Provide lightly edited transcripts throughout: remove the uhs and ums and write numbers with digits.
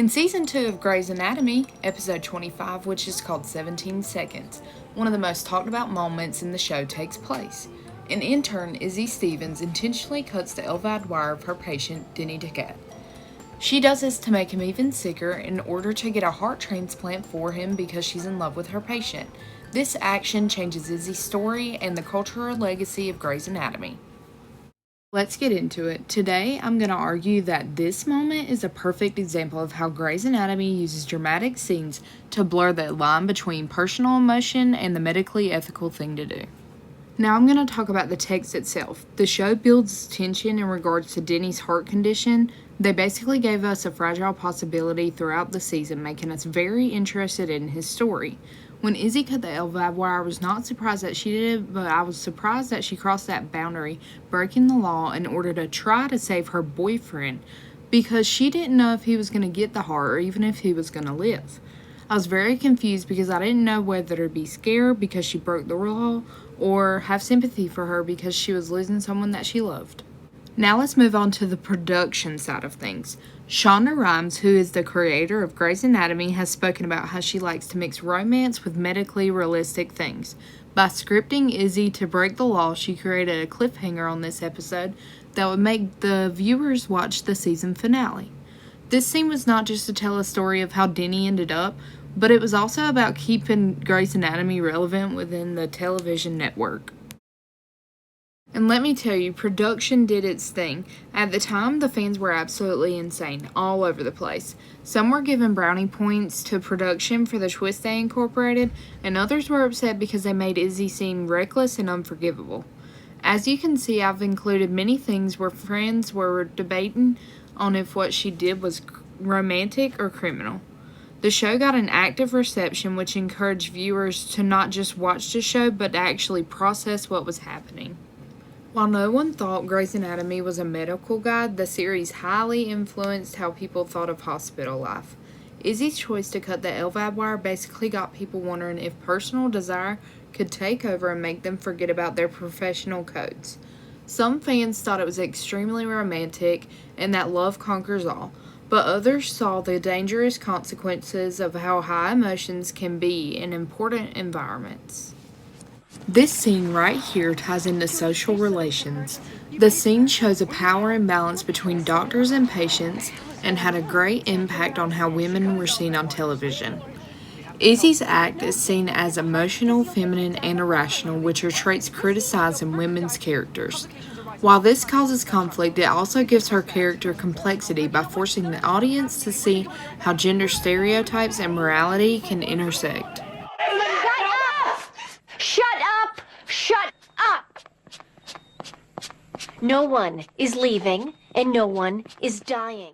In Season 2 of Grey's Anatomy, Episode 25, which is called 17 Seconds, one of the most talked about moments in the show takes place. An intern, Izzy Stevens, intentionally cuts the elvied wire of her patient, Denny Decat. She does this to make him even sicker in order to get a heart transplant for him because she's in love with her patient. This action changes Izzy's story and the cultural legacy of Grey's Anatomy. Let's get into it. Today, I'm going to argue that this moment is a perfect example of how Grey's Anatomy uses dramatic scenes to blur the line between personal emotion and the medically ethical thing to do. Now I'm going to talk about the text itself. The show builds tension in regards to Denny's heart condition. They basically gave us a fragile possibility throughout the season, making us very interested in his story. When Izzy cut the elvied wire, I was not surprised that she did it, but I was surprised that she crossed that boundary, breaking the law in order to try to save her boyfriend, because she didn't know if he was going to get the heart or even if he was going to live. I was very confused because I didn't know whether to be scared because she broke the law or have sympathy for her because she was losing someone that she loved. Now let's move on to the production side of things. Shonda Rhimes, who is the creator of Grey's Anatomy, has spoken about how she likes to mix romance with medically realistic things. By scripting Izzy to break the law, she created a cliffhanger on this episode that would make the viewers watch the season finale. This scene was not just to tell a story of how Denny ended up, but it was also about keeping Grey's Anatomy relevant within the television network. And let me tell you, production did its thing. At the time, the fans were absolutely insane, all over the place. Some were giving brownie points to production for the twist they incorporated, and others were upset because they made Izzy seem reckless and unforgivable. As you can see, I've included many things where friends were debating on if what she did was romantic or criminal. The show got an active reception, which encouraged viewers to not just watch the show, but to actually process what was happening. While no one thought Grey's Anatomy was a medical guide, the series highly influenced how people thought of hospital life. Izzy's choice to cut the elvied wire basically got people wondering if personal desire could take over and make them forget about their professional codes. Some fans thought it was extremely romantic and that love conquers all, but others saw the dangerous consequences of how high emotions can be in important environments. This scene right here ties into social relations. The scene shows a power imbalance between doctors and patients and had a great impact on how women were seen on television. Izzy's act is seen as emotional, feminine, and irrational, which are traits criticized in women's characters. While this causes conflict, it also gives her character complexity by forcing the audience to see how gender stereotypes and morality can intersect. Shut up! No one is leaving, and no one is dying.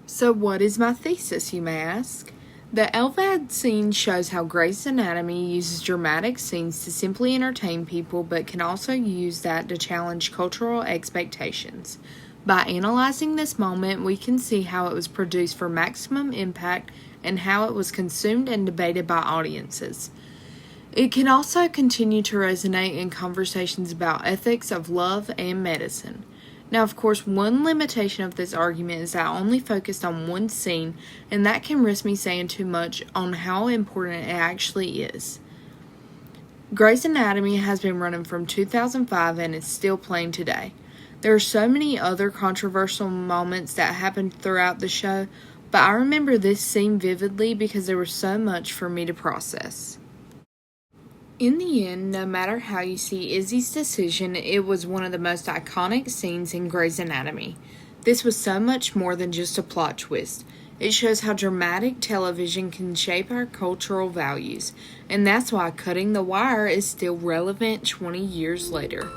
So what is my thesis, you may ask? The elvied scene shows how Grey's Anatomy uses dramatic scenes to simply entertain people, but can also use that to challenge cultural expectations. By analyzing this moment, we can see how it was produced for maximum impact and how it was consumed and debated by audiences. It can also continue to resonate in conversations about ethics of love and medicine. Now, of course, one limitation of this argument is that I only focused on one scene, and that can risk me saying too much on how important it actually is. Grey's Anatomy has been running from 2005 and is still playing today. There are so many other controversial moments that happened throughout the show, but I remember this scene vividly because there was so much for me to process. In the end, no matter how you see Izzy's decision, it was one of the most iconic scenes in Grey's Anatomy. This was so much more than just a plot twist. It shows how dramatic television can shape our cultural values, and that's why cutting the wire is still relevant 20 years later.